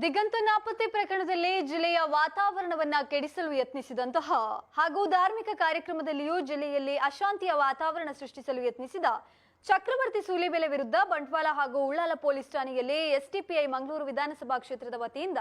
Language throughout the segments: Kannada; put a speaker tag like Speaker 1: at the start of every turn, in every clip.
Speaker 1: ದಿಗಂತ ನಾಪತ್ತೆ ಪ್ರಕರಣದಲ್ಲಿ ಜಿಲ್ಲೆಯ ವಾತಾವರಣವನ್ನ ಕೆಡಿಸಲು ಯತ್ನಿಸಿದಂತಹ ಹಾಗೂ ಧಾರ್ಮಿಕ ಕಾರ್ಯಕ್ರಮದಲ್ಲಿಯೂ ಜಿಲ್ಲೆಯಲ್ಲಿ ಅಶಾಂತಿಯ ವಾತಾವರಣ ಸೃಷ್ಟಿಸಲು ಯತ್ನಿಸಿದ ಚಕ್ರವರ್ತಿ ಸೂಲಿಬೆಲೆ ವಿರುದ್ಧ ಬಂಟ್ವಾಳ ಹಾಗೂ ಉಳ್ಳಾಲ ಪೊಲೀಸ್ ಠಾಣೆಯಲ್ಲಿ ಎಸ್ಡಿಪಿಐ ಮಂಗಳೂರು ವಿಧಾನಸಭಾ ಕ್ಷೇತ್ರದ ವತಿಯಿಂದ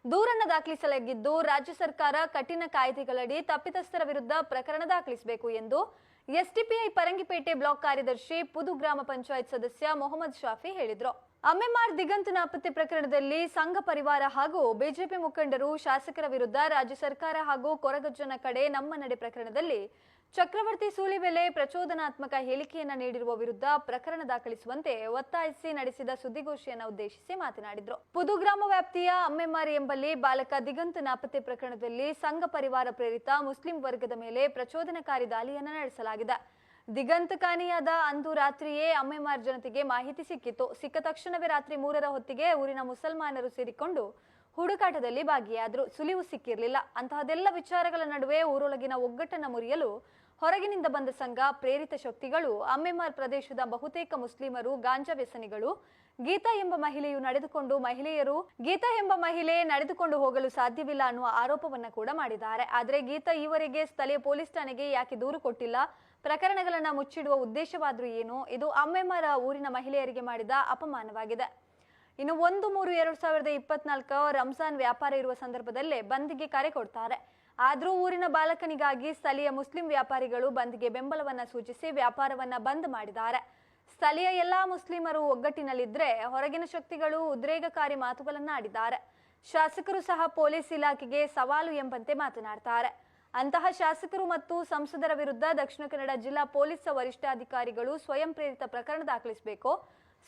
Speaker 1: ದೂರನ್ನು ದಾಖಲಿಸಲಾಗಿದ್ದು, ರಾಜ್ಯ ಸರ್ಕಾರ ಕಠಿಣ ಕಾಯ್ದೆಗಳಡಿ ತಪ್ಪಿತಸ್ಥರ ವಿರುದ್ಧ ಪ್ರಕರಣ ದಾಖಲಿಸಬೇಕು ಎಂದು ಎಸ್ಡಿಪಿಐ ಪರಂಗಿಪೇಟೆ ಬ್ಲಾಕ್ ಕಾರ್ಯದರ್ಶಿ ಪುದು ಗ್ರಾಮ ಪಂಚಾಯತ್ ಸದಸ್ಯ ಮೊಹಮ್ಮದ್ ಶಾಫಿ ಹೇಳಿದರು. ಅಮ್ಮೆಮಾರ್ ದಿಗಂತ ನಾಪತ್ತೆ ಪ್ರಕರಣದಲ್ಲಿ ಸಂಘ ಪರಿವಾರ ಹಾಗೂ ಬಿಜೆಪಿ ಮುಖಂಡರು ಶಾಸಕರ ವಿರುದ್ಧ ರಾಜ್ಯ ಸರ್ಕಾರ ಹಾಗೂ ಕೊರಗಜ್ಜನ ಕಡೆ ನಮ್ಮ ನಡೆ ಪ್ರಕರಣದಲ್ಲಿ ಚಕ್ರವರ್ತಿ ಸೂಲಿಬೆಲೆ ಪ್ರಚೋದನಾತ್ಮಕ ಹೇಳಿಕೆಯನ್ನ ನೀಡಿರುವ ವಿರುದ್ಧ ಪ್ರಕರಣ ದಾಖಲಿಸುವಂತೆ ಒತ್ತಾಯಿಸಿ ನಡೆಸಿದ ಸುದ್ದಿಗೋಷ್ಠಿಯನ್ನು ಉದ್ದೇಶಿಸಿ ಮಾತನಾಡಿದರು. ಪುದು ಗ್ರಾಮ ವ್ಯಾಪ್ತಿಯ ಅಮ್ಮೆಮಾರಿ ಎಂಬಲ್ಲಿ ಬಾಲಕ ದಿಗಂತ ನಾಪತ್ತೆ ಪ್ರಕರಣದಲ್ಲಿ ಸಂಘ ಪರಿವಾರ ಪ್ರೇರಿತ ಮುಸ್ಲಿಂ ವರ್ಗದ ಮೇಲೆ ಪ್ರಚೋದನಕಾರಿ ದಾಳಿಯನ್ನು ನಡೆಸಲಾಗಿದೆ. ದಿಗಂತ ಕಾಣೆಯಾದ ಅಂದು ರಾತ್ರಿಯೇ ಅಮ್ಮೆಮಾರ್ ಜನತೆಗೆ ಮಾಹಿತಿ ಸಿಕ್ಕಿತ್ತು. ಸಿಕ್ಕ ತಕ್ಷಣವೇ ರಾತ್ರಿ 3ರ ಹೊತ್ತಿಗೆ ಊರಿನ ಮುಸಲ್ಮಾನರು ಸೇರಿಕೊಂಡು ಹುಡುಕಾಟದಲ್ಲಿ ಭಾಗಿಯಾದರು. ಸುಳಿವು ಸಿಕ್ಕಿರಲಿಲ್ಲ. ಅಂತಹದೆಲ್ಲ ವಿಚಾರಗಳ ನಡುವೆ ಊರೊಳಗಿನ ಒಗ್ಗಟ್ಟನ್ನು ಮುರಿಯಲು ಹೊರಗಿನಿಂದ ಬಂದ ಸಂಘ ಪ್ರೇರಿತ ಶಕ್ತಿಗಳು ಅಮ್ಮೆಮಾರ್ ಪ್ರದೇಶದ ಬಹುತೇಕ ಮುಸ್ಲಿಮರು ಗಾಂಜಾ ವ್ಯಸನಿಗಳು ಗೀತಾ ಎಂಬ ಮಹಿಳೆ ನಡೆದುಕೊಂಡು ಹೋಗಲು ಸಾಧ್ಯವಿಲ್ಲ ಅನ್ನುವ ಆರೋಪವನ್ನ ಕೂಡ ಮಾಡಿದ್ದಾರೆ. ಆದರೆ ಗೀತಾ ಈವರೆಗೆ ಸ್ಥಳೀಯ ಪೊಲೀಸ್ ಠಾಣೆಗೆ ಯಾಕೆ ದೂರು ಕೊಟ್ಟಿಲ್ಲ? ಪ್ರಕರಣಗಳನ್ನ ಮುಚ್ಚಿಡುವ ಉದ್ದೇಶವಾದ್ರೂ ಏನು? ಇದು ಅಮ್ಮೆಮಾರ ಊರಿನ ಮಹಿಳೆಯರಿಗೆ ಮಾಡಿದ ಅಪಮಾನವಾಗಿದೆ. ಇನ್ನು 1-3-2024 ರಂಜಾನ್ ವ್ಯಾಪಾರ ಇರುವ ಸಂದರ್ಭದಲ್ಲೇ ಬಂದ್ಗೆ ಕರೆ ಕೊಡ್ತಾರೆ. ಆದ್ರೂ ಊರಿನ ಬಾಲಕನಿಗಾಗಿ ಸ್ಥಳೀಯ ಮುಸ್ಲಿಂ ವ್ಯಾಪಾರಿಗಳು ಬಂದ್ಗೆ ಬೆಂಬಲವನ್ನ ಸೂಚಿಸಿ ವ್ಯಾಪಾರವನ್ನ ಬಂದ್ ಮಾಡಿದ್ದಾರೆ. ಸ್ಥಳೀಯ ಎಲ್ಲಾ ಮುಸ್ಲಿಮರು ಒಗ್ಗಟ್ಟಿನಲ್ಲಿದ್ರೆ ಹೊರಗಿನ ಶಕ್ತಿಗಳು ಉದ್ರೇಕಕಾರಿ ಮಾತುಗಳನ್ನ ಆಡಿದ್ದಾರೆ. ಶಾಸಕರು ಸಹ ಪೊಲೀಸ್ ಇಲಾಖೆಗೆ ಸವಾಲು ಎಂಬಂತೆ ಮಾತನಾಡ್ತಾರೆ. ಅಂತಹ ಶಾಸಕರು ಮತ್ತು ಸಂಸದರ ವಿರುದ್ಧ ದಕ್ಷಿಣ ಕನ್ನಡ ಜಿಲ್ಲಾ ಪೊಲೀಸ್ ವರಿಷ್ಠಾಧಿಕಾರಿಗಳು ಸ್ವಯಂ ಪ್ರೇರಿತ ಪ್ರಕರಣ ದಾಖಲಿಸಬೇಕು.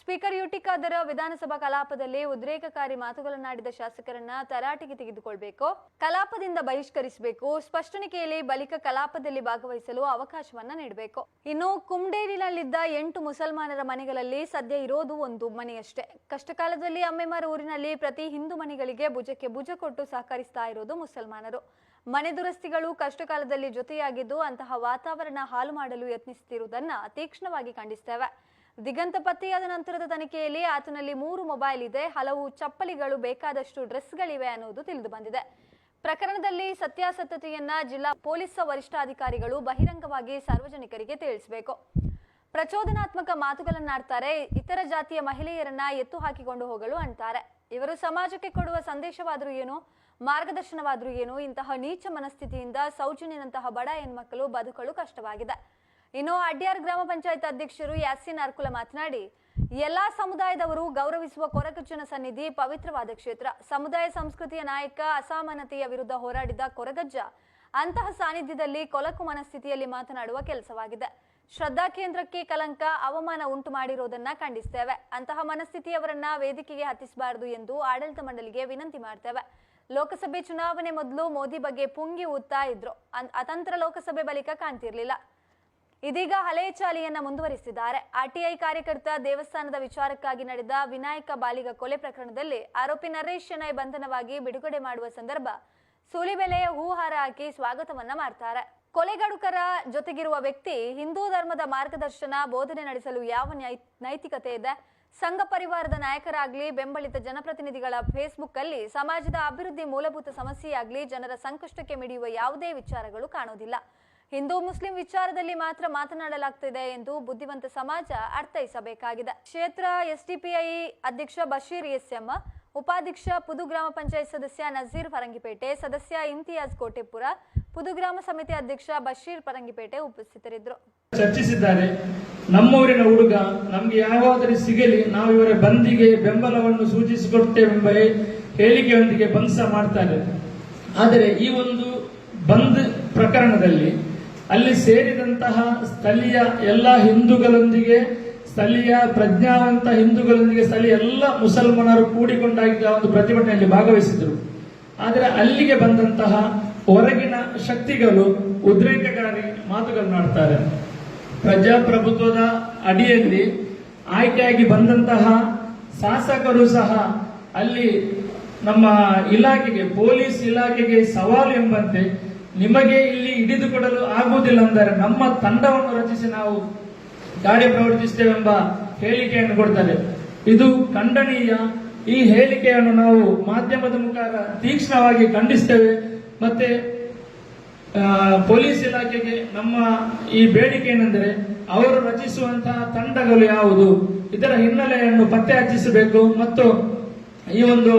Speaker 1: ಸ್ಪೀಕರ್ ಯುಟಿ ಖಾದರ್ ವಿಧಾನಸಭಾ ಕಲಾಪದಲ್ಲಿ ಉದ್ರೇಕಕಾರಿ ಮಾತುಗಳನ್ನಾಡಿದ ಶಾಸಕರನ್ನ ತರಾಟೆಗೆ ತೆಗೆದುಕೊಳ್ಬೇಕು, ಕಲಾಪದಿಂದ ಬಹಿಷ್ಕರಿಸಬೇಕು. ಸ್ಪಷ್ಟನೆ ಕೇಳಿ ಬಳಿಕ ಕಲಾಪದಲ್ಲಿ ಭಾಗವಹಿಸಲು ಅವಕಾಶವನ್ನ ನೀಡಬೇಕು. ಇನ್ನು ಕುಮ್ಡೇರಿನಲ್ಲಿದ್ದ 8 ಮುಸಲ್ಮಾನರ ಮನೆಗಳಲ್ಲಿ ಸದ್ಯ ಇರೋದು 1 ಮನೆಯಷ್ಟೇ. ಕಷ್ಟಕಾಲದಲ್ಲಿ ಅಮ್ಮೆಮಾರ್ ಊರಿನಲ್ಲಿ ಪ್ರತಿ ಹಿಂದೂ ಮನೆಗಳಿಗೆ ಭುಜಕ್ಕೆ ಭುಜ ಕೊಟ್ಟು ಸಹಕರಿಸ್ತಾ ಇರೋದು ಮುಸಲ್ಮಾನರು. ಮನೆ ದುರಸ್ತಿಗಳು ಕಷ್ಟಕಾಲದಲ್ಲಿ ಜೊತೆಯಾಗಿದ್ದು ಅಂತಹ ವಾತಾವರಣ ಹಾಳು ಮಾಡಲು ಯತ್ನಿಸುತ್ತಿರುವುದನ್ನ ತೀಕ್ಷ್ಣವಾಗಿ ಖಂಡಿಸ್ತೇವೆ. ದಿಗಂತ ಪತ್ತೆಯಾದ ನಂತರದ ತನಿಖೆಯಲ್ಲಿ ಆತನಲ್ಲಿ 3 ಮೊಬೈಲ್ ಇದೆ, ಹಲವು ಚಪ್ಪಲಿಗಳು, ಬೇಕಾದಷ್ಟು ಡ್ರೆಸ್ಗಳಿವೆ ಅನ್ನೋದು ತಿಳಿದು ಬಂದಿದೆ. ಪ್ರಕರಣದಲ್ಲಿ ಸತ್ಯಾಸತ್ಯತೆಯನ್ನ ಜಿಲ್ಲಾ ಪೊಲೀಸ್ ವರಿಷ್ಠಾಧಿಕಾರಿಗಳು ಬಹಿರಂಗವಾಗಿ ಸಾರ್ವಜನಿಕರಿಗೆ ತಿಳಿಸಬೇಕು. ಪ್ರಚೋದನಾತ್ಮಕ ಮಾತುಗಳನ್ನಾಡ್ತಾರೆ. ಇತರ ಜಾತಿಯ ಮಹಿಳೆಯರನ್ನ ಎತ್ತು ಹಾಕಿಕೊಂಡು ಹೋಗಲು ಅಂತಾರೆ. ಇವರು ಸಮಾಜಕ್ಕೆ ಕೊಡುವ ಸಂದೇಶವಾದ್ರೂ ಏನು, ಮಾರ್ಗದರ್ಶನವಾದ್ರೂ ಏನು? ಇಂತಹ ನೀಚ ಮನಸ್ಥಿತಿಯಿಂದ ಸೌಜನ್ಯನಂತಹ ಬಡ ಹೆಣ್ಮಕ್ಕಳು ಬದುಕಲು ಕಷ್ಟವಾಗಿದೆ. ಇನ್ನು ಅಡ್ಯಾರ್ ಗ್ರಾಮ ಪಂಚಾಯತ್ ಅಧ್ಯಕ್ಷರು ಯಾಸಿನ್ ಅರ್ಕುಲ ಮಾತನಾಡಿ, ಎಲ್ಲಾ ಸಮುದಾಯದವರು ಗೌರವಿಸುವ ಕೊರಗಜ್ಜನ ಸನ್ನಿಧಿ ಪವಿತ್ರವಾದ ಕ್ಷೇತ್ರ. ಸಮುದಾಯ ಸಂಸ್ಕೃತಿಯ ನಾಯಕ, ಅಸಮಾನತೆಯ ವಿರುದ್ಧ ಹೋರಾಡಿದ ಕೊರಗಜ್ಜ ಅಂತಹ ಸಾನ್ನಿಧ್ಯದಲ್ಲಿ ಕೊಲಕು ಮನಸ್ಥಿತಿಯಲ್ಲಿ ಮಾತನಾಡುವ ಕೆಲಸವಾಗಿದೆ. ಶ್ರದ್ಧಾ ಕೇಂದ್ರಕ್ಕೆ ಕಲಂಕ, ಅವಮಾನ ಉಂಟು ಮಾಡಿರೋದನ್ನ ಖಂಡಿಸ್ತೇವೆ. ಅಂತಹ ಮನಸ್ಥಿತಿಯವರನ್ನ ವೇದಿಕೆಗೆ ಹತ್ತಿಸಬಾರದು ಎಂದು ಆಡಳಿತ ಮಂಡಳಿಗೆ ವಿನಂತಿ ಮಾಡ್ತೇವೆ. ಲೋಕಸಭೆ ಚುನಾವಣೆ ಮೊದಲು ಮೋದಿ ಬಗ್ಗೆ ಪುಂಗಿ ಊದ್ತಾ ಇದ್ರು, ಅತಂತ್ರ ಲೋಕಸಭೆ ಬಳಿಕ ಕಾಣ್ತಿರ್ಲಿಲ್ಲ. ಇದೀಗ ಹಳೆಯ ಚಾಲಿಯನ್ನ ಮುಂದುವರಿಸಿದ್ದಾರೆ. ಆರ್ಟಿಐ ಕಾರ್ಯಕರ್ತ ದೇವಸ್ಥಾನದ ವಿಚಾರಕ್ಕಾಗಿ ನಡೆದ ವಿನಾಯಕ ಬಾಲಿಗ ಕೊಲೆ ಪ್ರಕರಣದಲ್ಲಿ ಆರೋಪಿ ನರೇಶ್ ಶೆಣೈ ಬಂಧನವಾಗಿ ಬಿಡುಗಡೆ ಮಾಡುವ ಸಂದರ್ಭ ಸೂಲಿಬೆಲೆಯ ಹೂಹಾರ ಹಾಕಿ ಸ್ವಾಗತವನ್ನ ಮಾಡ್ತಾರೆ. ಕೊಲೆಗಡುಕರ ಜೊತೆಗಿರುವ ವ್ಯಕ್ತಿ ಹಿಂದೂ ಧರ್ಮದ ಮಾರ್ಗದರ್ಶನ, ಬೋಧನೆ ನಡೆಸಲು ಯಾವ ನೈತಿಕತೆ ಇದೆ? ಸಂಘ ಪರಿವಾರದ ನಾಯಕರಾಗ್ಲಿ, ಬೆಂಬಲಿತ ಜನಪ್ರತಿನಿಧಿಗಳ ಫೇಸ್ಬುಕ್ ಅಲ್ಲಿ ಸಮಾಜದ ಅಭಿವೃದ್ಧಿ, ಮೂಲಭೂತ ಸಮಸ್ಯೆಯಾಗ್ಲಿ, ಜನರ ಸಂಕಷ್ಟಕ್ಕೆ ಮಿಡಿಯುವ ಯಾವುದೇ ವಿಚಾರಗಳು ಕಾಣೋದಿಲ್ಲ. ಹಿಂದೂ ಮುಸ್ಲಿಂ ವಿಚಾರದಲ್ಲಿ ಮಾತ್ರ ಮಾತನಾಡಲಾಗ್ತಿದೆ ಎಂದು ಬುದ್ಧಿವಂತ ಸಮಾಜ ಅರ್ಥೈಸಬೇಕಾಗಿದೆ. ಕ್ಷೇತ್ರ ಎಸ್ಡಿಪಿಐ ಅಧ್ಯಕ್ಷ ಬಶೀರ್ ಎಸ್ಎಂ, ಉಪಾಧ್ಯಕ್ಷ ಪುದು ಗ್ರಾಮ ಪಂಚಾಯತ್ ಸದಸ್ಯ ನಜೀರ್ ಪರಂಗಿಪೇಟೆ, ಸದಸ್ಯ ಇಮ್ತಿಯಾಜ್ ಕೋಟೆಪುರ, ಪುದು ಗ್ರಾಮ ಸಮಿತಿ ಅಧ್ಯಕ್ಷ ಬಶೀರ್ ಪರಂಗಿಪೇಟೆ ಉಪಸ್ಥಿತರಿದ್ದರು.
Speaker 2: ಚರ್ಚಿಸಿದ್ದಾರೆ. ನಮ್ಮೂರಿನ ಹುಡುಗ ನಮ್ಗೆ ಯಾವಾದರೂ ಸಿಗಲಿ, ನಾವು ಇವರ ಬಂದಿಗೆ ಬೆಂಬಲವನ್ನು ಸೂಚಿಸಿಕೊಡ್ತೇವೆಂಬ ಹೇಳಿಕೆಯೊಂದಿಗೆ ಬಂದ್ಸ ಮಾಡ್ತಾರೆ. ಆದರೆ ಈ ಒಂದು ಬಂದ್ ಪ್ರಕರಣದಲ್ಲಿ ಅಲ್ಲಿ ಸೇರಿದಂತಹ ಸ್ಥಳೀಯ ಎಲ್ಲ ಹಿಂದೂಗಳೊಂದಿಗೆ, ಸ್ಥಳೀಯ ಪ್ರಜ್ಞಾವಂತ ಹಿಂದೂಗಳೊಂದಿಗೆ ಸ್ಥಳೀಯ ಎಲ್ಲ ಮುಸಲ್ಮಾನರು ಕೂಡಿಕೊಂಡಾಗಿದ್ದ ಒಂದು ಪ್ರತಿಭಟನೆಯಲ್ಲಿ ಭಾಗವಹಿಸಿದರು. ಆದರೆ ಅಲ್ಲಿಗೆ ಬಂದಂತಹ ಹೊರಗಿನ ಶಕ್ತಿಗಳು ಉದ್ರೇಕಕಾರಿ ಮಾತುಗಳನ್ನಾಡ್ತಾರೆ. ಪ್ರಜಾಪ್ರಭುತ್ವದ ಅಡಿಯಲ್ಲಿ ಆಯ್ಕೆಯಾಗಿ ಬಂದಂತಹ ಶಾಸಕರು ಸಹ ಅಲ್ಲಿ ನಮ್ಮ ಇಲಾಖೆಗೆ, ಪೊಲೀಸ್ ಇಲಾಖೆಗೆ ಸವಾಲು ಎಂಬಂತೆ ನಿಮಗೆ ಇಲ್ಲಿ ಹಿಡಿದುಕೊಡಲು ಆಗುವುದಿಲ್ಲ ಅಂದರೆ ನಮ್ಮ ತಂಡವನ್ನು ರಚಿಸಿ ನಾವು ಕಾರ್ಯಪ್ರವರ್ತಿಸುತ್ತೇವೆಂಬ ಹೇಳಿಕೆಯನ್ನು ಕೊಡ್ತಾರೆ. ಇದು ಖಂಡನೀಯ. ಈ ಹೇಳಿಕೆಯನ್ನು ನಾವು ಮಾಧ್ಯಮದ ಮುಖಾಂತರ ತೀಕ್ಷ್ಣವಾಗಿ ಖಂಡಿಸ್ತೇವೆ. ಮತ್ತೆ ಪೊಲೀಸ್ ಇಲಾಖೆಗೆ ನಮ್ಮ ಈ ಬೇಡಿಕೆ ಏನೆಂದರೆ, ಅವರು ರಚಿಸುವಂತಹ ತಂಡಗಳು ಯಾವುದು, ಇದರ ಹಿನ್ನೆಲೆಯನ್ನು ಪತ್ತೆ ಹಚ್ಚಿಸಬೇಕು. ಮತ್ತು ಈ ಒಂದು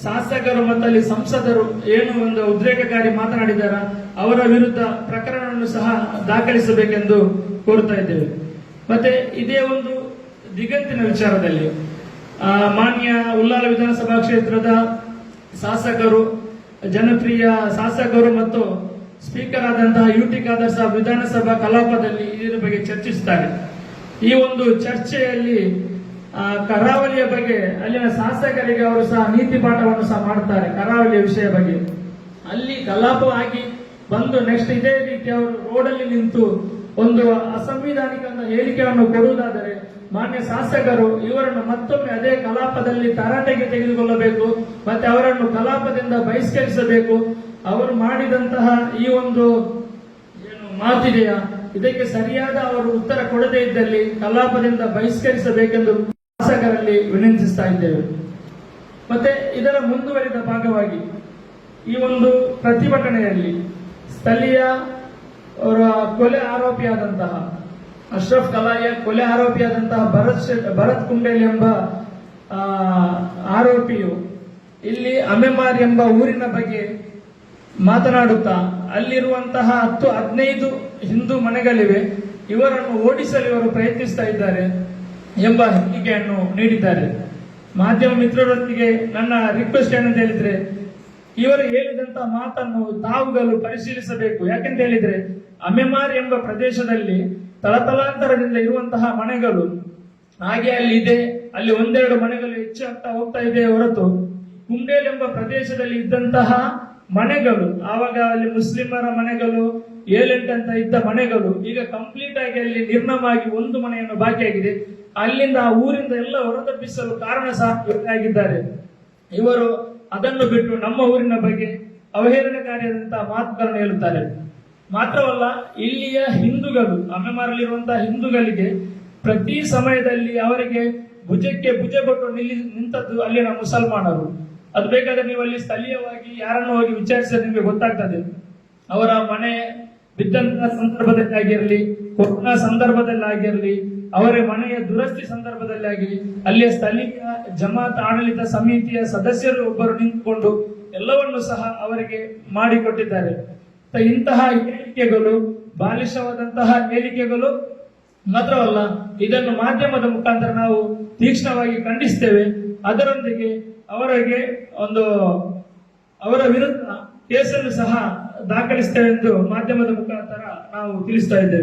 Speaker 2: ಶಾಸಕರು ಮತ್ತು ಅಲ್ಲಿ ಸಂಸದರು ಏನು ಒಂದು ಉದ್ರೇಕಕಾರಿ ಮಾತನಾಡಿದಾರ, ಅವರ ವಿರುದ್ಧ ಪ್ರಕರಣವನ್ನು ಸಹ ದಾಖಲಿಸಬೇಕೆಂದು ಕೋರುತ್ತಾ ಇದ್ದೇವೆ. ಮತ್ತೆ ಇದೇ ಒಂದು ದಿಗಂತಿನ ವಿಚಾರದಲ್ಲಿ ಮಾನ್ಯ ಉಳ್ಳಾಲ ವಿಧಾನಸಭಾ ಕ್ಷೇತ್ರದ ಶಾಸಕರು, ಜನಪ್ರಿಯ ಶಾಸಕರು ಮತ್ತು ಸ್ಪೀಕರ್ ಆದಂತಹ ಯುಟಿ ಖಾದರ್ ಸಾಹೇಬ್ ವಿಧಾನಸಭಾ ಕಲಾಪದಲ್ಲಿ ಇದರ ಬಗ್ಗೆ ಚರ್ಚಿಸುತ್ತಾರೆ. ಈ ಒಂದು ಚರ್ಚೆಯಲ್ಲಿ ಕರಾವಳಿಯ ಬಗ್ಗೆ ಅಲ್ಲಿನ ಶಾಸಕರಿಗೆ ಅವರು ಸಹ ನೀತಿ ಪಾಠವನ್ನು ಸಹ ಮಾಡ್ತಾರೆ. ಕರಾವಳಿಯ ವಿಷಯ ಬಗ್ಗೆ ಅಲ್ಲಿ ಕಲಾಪವಾಗಿ ಬಂದು ನೆಕ್ಸ್ಟ್ ಇದೇ ರೀತಿ ಅವರು ರೋಡಲ್ಲಿ ನಿಂತು ಒಂದು ಅಸಂವಿಧಾನಿಕ ಹೇಳಿಕೆಯನ್ನು ಕೊಡುವುದಾದರೆ ಮಾನ್ಯ ಶಾಸಕರು ಇವರನ್ನು ಮತ್ತೊಮ್ಮೆ ಅದೇ ಕಲಾಪದಲ್ಲಿ ತರಾಟೆಗೆ ತೆಗೆದುಕೊಳ್ಳಬೇಕು, ಮತ್ತೆ ಅವರನ್ನು ಕಲಾಪದಿಂದ ಬಹಿಷ್ಕರಿಸಬೇಕು. ಅವರು ಮಾಡಿದಂತಹ ಈ ಒಂದು ಏನು ಮಾತಿದೆಯಾ, ಇದಕ್ಕೆ ಸರಿಯಾದ ಅವರು ಉತ್ತರ ಕೊಡದೇ ಇದ್ದಲ್ಲಿ ಕಲಾಪದಿಂದ ಬಹಿಷ್ಕರಿಸಬೇಕೆಂದು ಶಾಸಕರಲ್ಲಿ ವಿನಂತಿಸ್ತಾ ಇದ್ದೇವೆ. ಮತ್ತೆ ಇದರ ಮುಂದುವರಿದ ಭಾಗವಾಗಿ ಈ ಒಂದು ಪ್ರತಿಭಟನೆಯಲ್ಲಿ ಸ್ಥಳೀಯ ಅವರ ಕೊಲೆ ಆರೋಪಿಯಾದಂತಹ ಅಶ್ರಫ್ ಕಲಾಯ ಕೊಲೆ ಆರೋಪಿಯಾದಂತಹ ಭರತ್ ಕುಂಡೇಲ್ ಎಂಬ ಆರೋಪಿಯು ಇಲ್ಲಿ ಅಮೆಮಾರ್ ಎಂಬ ಊರಿನ ಬಗ್ಗೆ ಮಾತನಾಡುತ್ತಾ ಅಲ್ಲಿರುವಂತಹ 10-15 ಹಿಂದೂ ಮನೆಗಳಿವೆ, ಇವರನ್ನು ಓಡಿಸಲು ಇವರು ಪ್ರಯತ್ನಿಸ್ತಾ ಇದ್ದಾರೆ ಎಂಬ ಹೇಳಿಕೆಯನ್ನು ನೀಡಿದ್ದಾರೆ. ಮಾಧ್ಯಮ ಮಿತ್ರರೊಂದಿಗೆ ನನ್ನ ರಿಕ್ವೆಸ್ಟ್ ಏನಂತ ಹೇಳಿದ್ರೆ, ಇವರು ಹೇಳಿದಂತಹ ಮಾತನ್ನು ತಾವುಗಳು ಪರಿಶೀಲಿಸಬೇಕು. ಯಾಕೆಂತ ಹೇಳಿದ್ರೆ ಅಮೆಮಾರ್ ಎಂಬ ಪ್ರದೇಶದಲ್ಲಿ ತಳತಲಾಂತರದಿಂದ ಇರುವಂತಹ ಮನೆಗಳು ಹಾಗೆ ಅಲ್ಲಿ ಇದೆ, ಅಲ್ಲಿ ಒಂದೆರಡು ಮನೆಗಳು ಹೆಚ್ಚಾಗ್ತಾ ಹೋಗ್ತಾ ಇದೆ ಹೊರತು ಕುಂಡೇಲ್ ಎಂಬ ಪ್ರದೇಶದಲ್ಲಿ ಇದ್ದಂತಹ ಮನೆಗಳು, ಆವಾಗ ಅಲ್ಲಿ ಮುಸ್ಲಿಮರ ಮನೆಗಳು 7-8 ಅಂತ ಇದ್ದ ಮನೆಗಳು ಈಗ ಕಂಪ್ಲೀಟ್ ಆಗಿ ಅಲ್ಲಿ ನಿರ್ನಾಮವಾಗಿ ಒಂದು ಮನೆಯನ್ನು ಬಾಕಿಯಾಗಿದೆ. ಅಲ್ಲಿಂದ ಆ ಊರಿಂದ ಎಲ್ಲ ಹೊರತಪ್ಪಿಸಲು ಕಾರಣ ಸಹ ಆಗಿದ್ದಾರೆ. ಇವರು ಅದನ್ನು ಬಿಟ್ಟು ನಮ್ಮ ಊರಿನ ಬಗ್ಗೆ ಅವಹೇಳನಕಾರಿಯಾದಂತಹ ಮಾತುಗಳನ್ನು ಹೇಳುತ್ತಾರೆ. ಮಾತ್ರವಲ್ಲ, ಇಲ್ಲಿಯ ಹಿಂದೂಗಳು, ಅಮೆಮಾರಲ್ಲಿರುವಂತಹ ಹಿಂದೂಗಳಿಗೆ ಪ್ರತಿ ಸಮಯದಲ್ಲಿ ಅವರಿಗೆ ಭುಜಕ್ಕೆ ಭುಜ ಕೊಟ್ಟು ನಿಂತದ್ದು ಅಲ್ಲಿನ ಮುಸಲ್ಮಾನರು. ಅದು ಬೇಕಾದ್ರೆ ನೀವು ಅಲ್ಲಿ ಸ್ಥಳೀಯವಾಗಿ ಯಾರನ್ನು ಹೋಗಿ ವಿಚಾರಿಸಿದ್ರೆ ನಿಮಗೆ ಗೊತ್ತಾಗ್ತದೆ. ಅವರ ಮನೆ ಬಿದ್ದಂತಹ ಸಂದರ್ಭದಲ್ಲಿ ಆಗಿರಲಿ, ಕೊರೋನಾ ಸಂದರ್ಭದಲ್ಲಿ ಆಗಿರಲಿ, ಅವರ ಮನೆಯ ದುರಸ್ತಿ ಸಂದರ್ಭದಲ್ಲಿ ಆಗಲಿ, ಅಲ್ಲಿಯ ಸ್ಥಳೀಯ ಜಮಾತ್ ಆಡಳಿತ ಸಮಿತಿಯ ಸದಸ್ಯರು ಒಬ್ಬರು ನಿಂತುಕೊಂಡು ಎಲ್ಲವನ್ನು ಸಹ ಅವರಿಗೆ ಮಾಡಿಕೊಟ್ಟಿದ್ದಾರೆ. ಇಂತಹ ಹೇಳಿಕೆಗಳು ಬಾಲಿಶವಾದಂತಹ ಹೇಳಿಕೆಗಳು ಮಾತ್ರವಲ್ಲ, ಇದನ್ನು ಮಾಧ್ಯಮದ ಮುಖಾಂತರ ನಾವು ತೀಕ್ಷ್ಣವಾಗಿ ಖಂಡಿಸ್ತೇವೆ. ಅದರೊಂದಿಗೆ ಅವರ ವಿರುದ್ಧ ಕೇಸನ್ನು ಸಹ ದಾಖಲಿಸ್ತೇವೆ ಎಂದು ಮಾಧ್ಯಮದ ಮುಖಾಂತರ ನಾವು ತಿಳಿಸ್ತಾ ಇದ್ದೇವೆ.